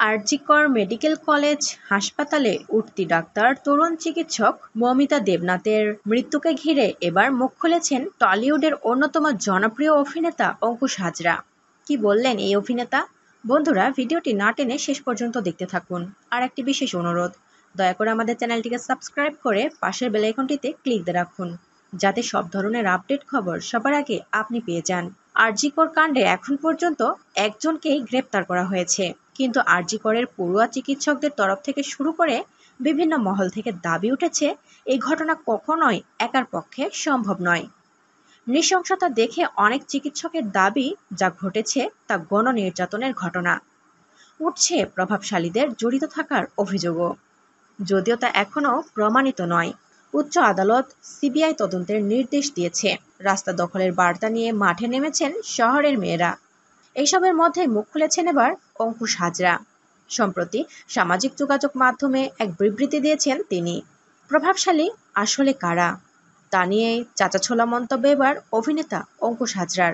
RG Kar medical college হাসপাতালে উঠতি doctor তরুণ চিকিৎসক মৌমিতা দেবনাথের মৃত্যুকে ঘিরে এবার মুখ খুলেছেন টলিউডের অন্যতম জনপ্রিয় অভিনেতা অঙ্কুশ হাজরা। কি বললেন এই অভিনেতা? বন্ধুরা, ভিডিওটি না টেনে শেষ পর্যন্ত দেখতে থাকুন। আর একটি বিশেষ অনুরোধ, দয়া করে আমাদের চ্যানেলটিকে সাবস্ক্রাইব করে পাশের বেল আইকনটিতে ক্লিক দিয়ে রাখুন, যাতে সব ধরনের আপডেট খবর সবার আগে আপনি পেয়ে যান। আরজিকর কাণ্ডে এখন পর্যন্ত একজনকেই গ্রেপ্তার করা হয়েছে, কিন্তু আরজিকরের পড়ুয়া চিকিৎসকদের তরফ থেকে শুরু করে বিভিন্ন মহল থেকে দাবি উঠেছে এই ঘটনা কখনোই একার পক্ষে সম্ভব নয়। নৃশংসতা দেখে অনেক চিকিৎসকের দাবি যা ঘটেছে তা গণ নির্যাতনের ঘটনা। উঠছে প্রভাবশালীদের জড়িত থাকার অভিযোগও, যদিও তা এখনও প্রমাণিত নয়। উচ্চ আদালত সিবিআই তদন্তের নির্দেশ দিয়েছে। রাস্তা দখলের বার্তা নিয়ে মাঠে নেমেছেন শহরের মেয়েরা। এইসবের মধ্যে মুখ খুলেছেন এবার অঙ্কুশ হাজরা। সম্প্রতি সামাজিক যোগাযোগ মাধ্যমে এক বিবৃতি দিয়েছেন তিনি। প্রভাবশালী আসলে কারা তা নিয়ে চাঁচাছোলা মন্তব্য এবার অভিনেতা অঙ্কুশ হাজরার।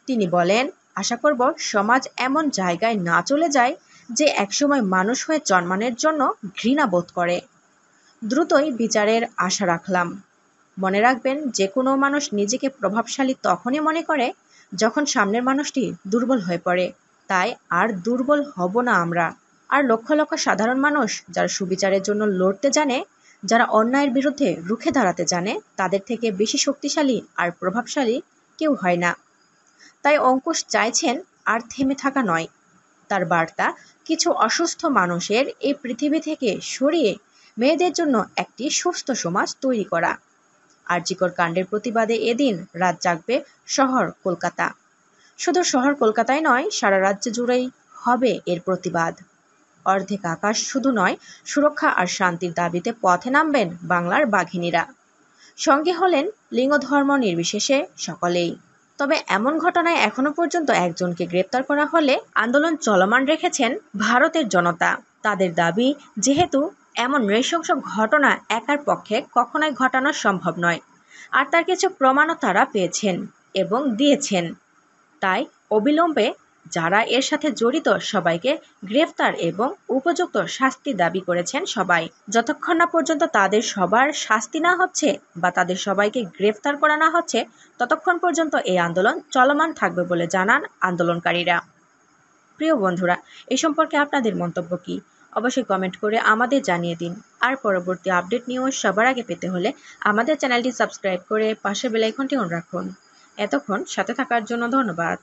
তিনি বলেন, আশা করব সমাজ এমন জায়গায় না চলে যায় যে একসময় মানুষ হয়ে জন্মানোর জন্য ঘৃণা বোধ করে। দ্রুতই বিচারের আশা রাখলাম। মনে রাখবেন, যে কোনো মানুষ নিজেকে প্রভাবশালী তখনই মনে করে যখন সামনের মানুষটি দুর্বল হয়ে পড়ে। তাই আর দুর্বল হব না আমরা। আর লক্ষ লক্ষ সাধারণ মানুষ যারা সুবিচারের জন্য লড়তে জানে, যারা অন্যায়ের বিরুদ্ধে রুখে দাঁড়াতে জানে, তাদের থেকে বেশি শক্তিশালী আর প্রভাবশালী কেউ হয় না। তাই অঙ্কুশ চাইছেন আর থেমে থাকা নয়। তার বার্তা, কিছু অসুস্থ মানুষের এই পৃথিবী থেকে সরিয়ে মেয়েদের জন্য একটি সুস্থ সমাজ তৈরি করা। আরজিকর কাণ্ডের প্রতিবাদে এদিন রাত জাগবে শহর কলকাতা। শুধু শহর কলকাতায় নয়, সারা রাজ্য জুড়েই হবে এর প্রতিবাদ। অর্ধেক আকাশ শুধু নয়, সুরক্ষা আর শান্তির দাবিতে পথে নামবেন বাংলার বাঘিনীরা। সঙ্গে হলেন লিঙ্গ ধর্ম নির্বিশেষে সকলেই। তবে এমন ঘটনায় এখনো পর্যন্ত একজনকে গ্রেপ্তার করা হলে আন্দোলন চলমান রেখেছেন ভারতের জনতা। তাদের দাবি, যেহেতু এমন নৃশংস ঘটনা একার পক্ষে কখনোই ঘটানো সম্ভব নয়, আর তার কিছু প্রমাণও তারা পেয়েছেন এবং দিয়েছেন, তাই অবিলম্বে যারা এর সাথে জড়িত সবাইকে গ্রেফতার এবং উপযুক্ত শাস্তি দাবি করেছেন সবাই। যতক্ষণ না পর্যন্ত তাদের সবার শাস্তি না হচ্ছে বা তাদের সবাইকে গ্রেফতার করা না হচ্ছে, ততক্ষণ পর্যন্ত এই আন্দোলন চলমান থাকবে বলে জানান আন্দোলনকারীরা। প্রিয় বন্ধুরা, এই সম্পর্কে আপনাদের মন্তব্য কি? অবশ্যই কমেন্ট করে আমাদের জানিয়ে দিন। আর পরবর্তী আপডেট নিউজ সবার আগে পেতে হলে আমাদের চ্যানেলটি সাবস্ক্রাইব করে পাশের বেল আইকনটি অন রাখুন। এতক্ষণ সাথে থাকার জন্য ধন্যবাদ।